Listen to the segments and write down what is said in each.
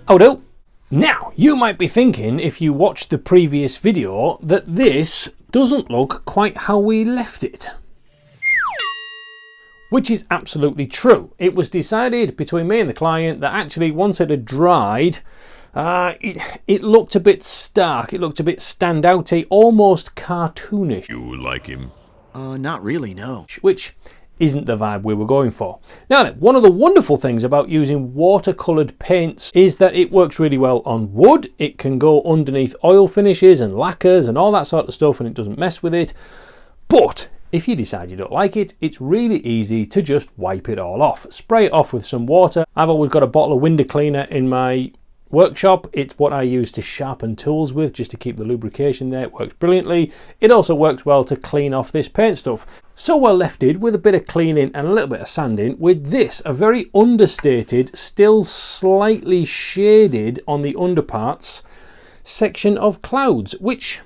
Howdo! Now, you might be thinking, if you watched the previous video, that this doesn't look quite how we left it. Which is absolutely true. It was decided between me and the client that actually once it had dried, it looked a bit stark, it looked a bit standouty, almost cartoonish. You like him? Not really, no. Which isn't the vibe we were going for. Now then, one of the wonderful things about using watercoloured paints is that it works really well on wood. It can go underneath oil finishes and lacquers and all that sort of stuff, and it doesn't mess with it. But if you decide you don't like it, it's really easy to just wipe it all off. Spray it off with some water. I've always got a bottle of window cleaner in my workshop. It's what I use to sharpen tools with, just to keep the lubrication there. It works brilliantly. It also works well to clean off this paint stuff. So we're left with a bit of cleaning and a little bit of sanding with this, a very understated, still slightly shaded on the underparts section of clouds, which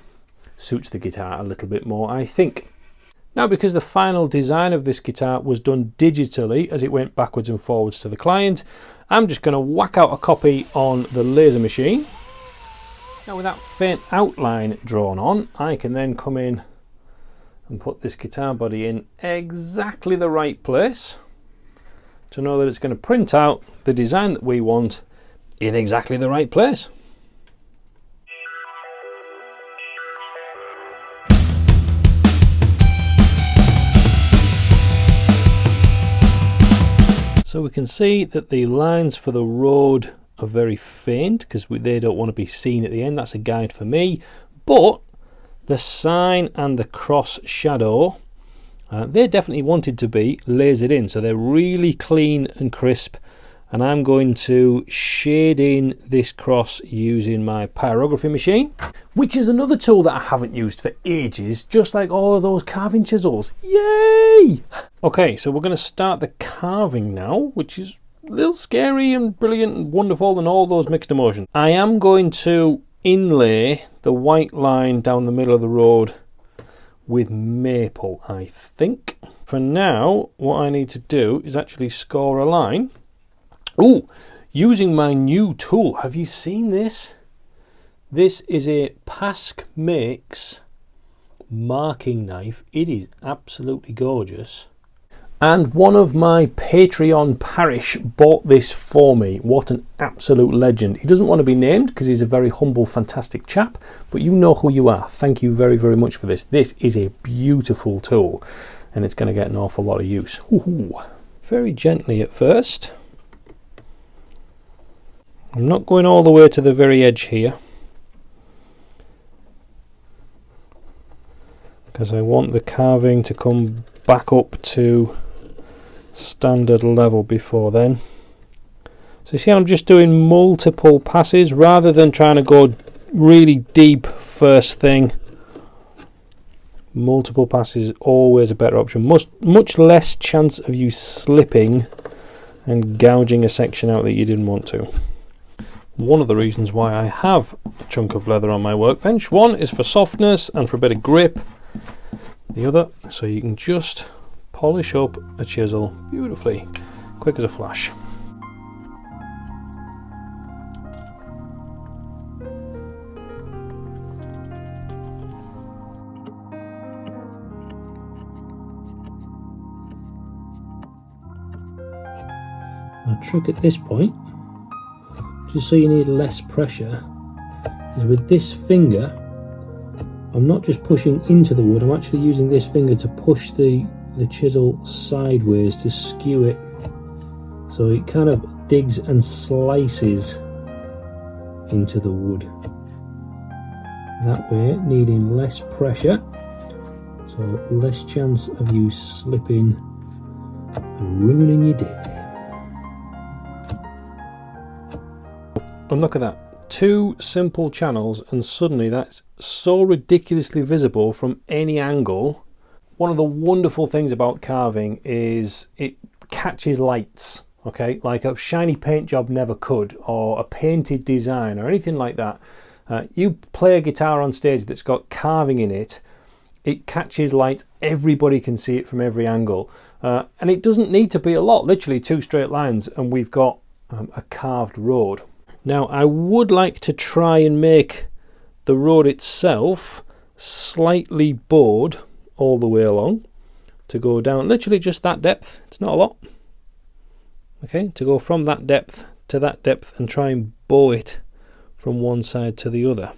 suits the guitar a little bit more, I think. Now, because the final design of this guitar was done digitally as it went backwards and forwards to the client, I'm just going to whack out a copy on the laser machine. Now, with that faint outline drawn on, I can then come in and put this guitar body in exactly the right place to know that it's going to print out the design that we want in exactly the right place. So we can see that the lines for the road are very faint because they don't want to be seen at the end. That's a guide for me. But the sign and the cross shadow, they definitely wanted to be lasered in. So they're really clean and crisp. And I'm going to shade in this cross using my pyrography machine, which is another tool that I haven't used for ages, just like all of those carving chisels. Yay! Okay, so we're going to start the carving now, which is a little scary and brilliant and wonderful and all those mixed emotions. I am going to inlay the white line down the middle of the road with maple, I think. For now, what I need to do is actually score a line. Oh, using my new tool. Have you seen this? This is a Pask Makes marking knife. It is absolutely gorgeous. And one of my Patreon parish bought this for me. What an absolute legend. He doesn't want to be named because he's a very humble, fantastic chap, but you know who you are. Thank you very, very much for this. This is a beautiful tool and it's going to get an awful lot of use. Ooh. Very gently at first. I'm not going all the way to the very edge here because I want the carving to come back up to standard level before then. So you see, I'm just doing multiple passes rather than trying to go really deep first thing. Multiple passes is always a better option. Much less chance of you slipping and gouging a section out that you didn't want to. One of the reasons why I have a chunk of leather on my workbench. One is for softness and for a bit of grip. The other, so you can just polish up a chisel beautifully, quick as a flash. A trick at this point, just so you need less pressure, is with this finger, I'm not just pushing into the wood, I'm actually using this finger to push the chisel sideways to skew it, so it kind of digs and slices into the wood. That way, needing less pressure, so less chance of you slipping and ruining your day. And look at that, 2 simple channels and suddenly that's so ridiculously visible from any angle. One of the wonderful things about carving is it catches lights, okay, like a shiny paint job never could, or a painted design or anything like that. You play a guitar on stage that's got carving in it, it catches light, everybody can see it from every angle, and it doesn't need to be a lot, literally 2 straight lines and we've got a carved road. Now I would like to try and make the road itself slightly bowed all the way along, to go down literally just that depth. It's not a lot. Okay, to go from that depth to that depth and try and bow it from one side to the other.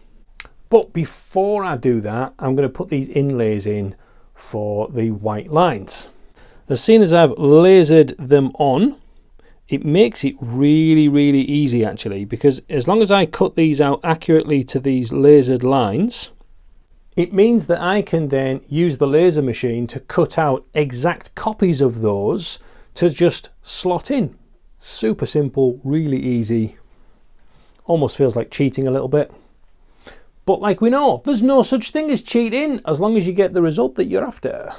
But before I do that, I'm going to put these inlays in for the white lines. As soon as I've lasered them on, it makes it really, really easy actually, because as long as I cut these out accurately to these lasered lines, it means that I can then use the laser machine to cut out exact copies of those to just slot in. Super simple, really easy. Almost feels like cheating a little bit. But like we know, there's no such thing as cheating as long as you get the result that you're after.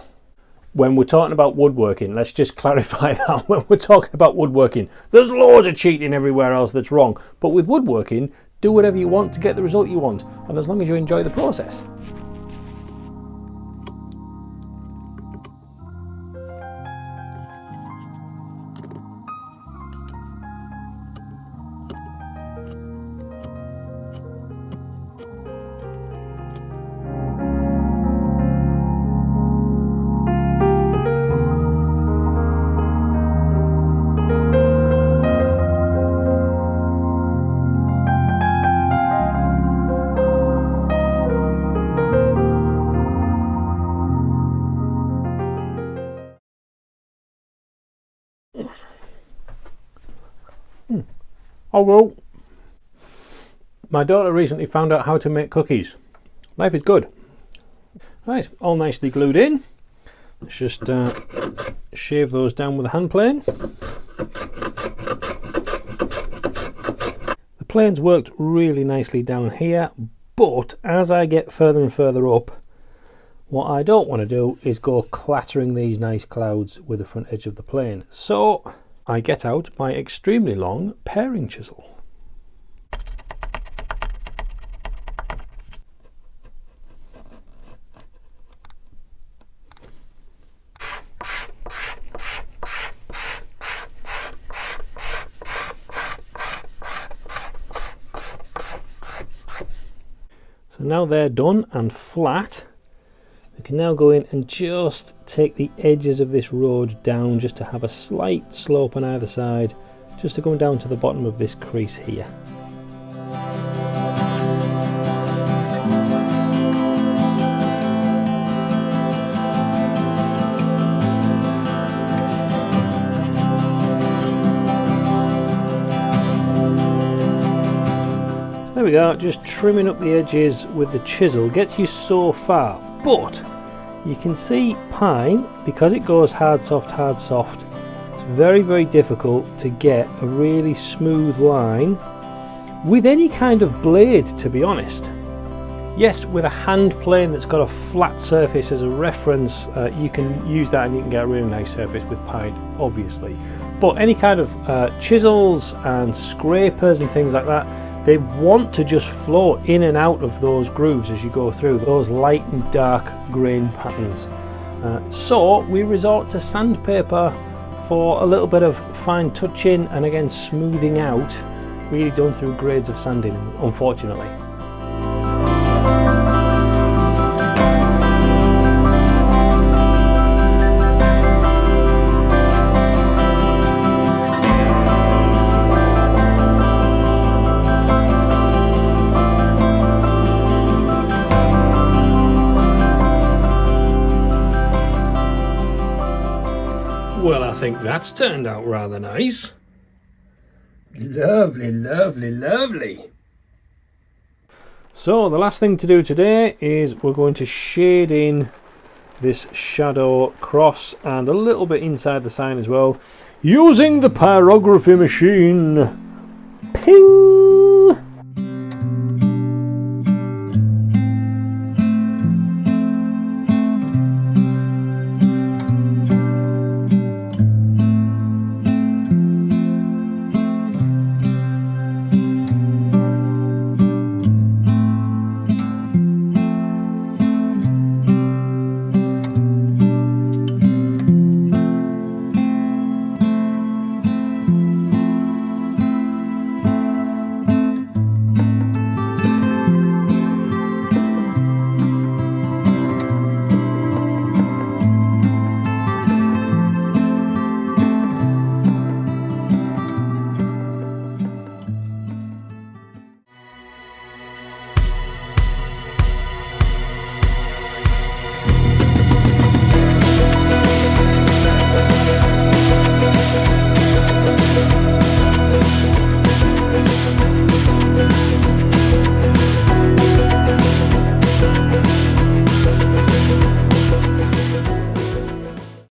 When we're talking about woodworking, let's just clarify that. When we're talking about woodworking, there's loads of cheating everywhere else that's wrong. But with woodworking, do whatever you want to get the result you want, and as long as you enjoy the process. Although, my daughter recently found out how to make cookies. Life is good. Right, all nicely glued in. Let's just shave those down with a hand plane. The plane's worked really nicely down here, but as I get further and further up, what I don't want to do is go clattering these nice clouds with the front edge of the plane. So I get out my extremely long paring chisel. So now they're done and flat, we can now go in and just take the edges of this road down just to have a slight slope on either side, just to go down to the bottom of this crease here. There we go, just trimming up the edges with the chisel gets you so far, but you can see pine, because it goes hard soft, it's very, very difficult to get a really smooth line with any kind of blade, to be honest. Yes, with a hand plane that's got a flat surface as a reference, you can use that and you can get a really nice surface with pine, obviously. But any kind of chisels and scrapers and things like that, they want to just flow in and out of those grooves as you go through, those light and dark grain patterns. So we resort to sandpaper for a little bit of fine touching and again smoothing out, really done through grades of sanding, unfortunately. Well, I think that's turned out rather nice. Lovely, lovely, lovely. So the last thing to do today is we're going to shade in this shadow cross and a little bit inside the sign as well, using the pyrography machine. Ping!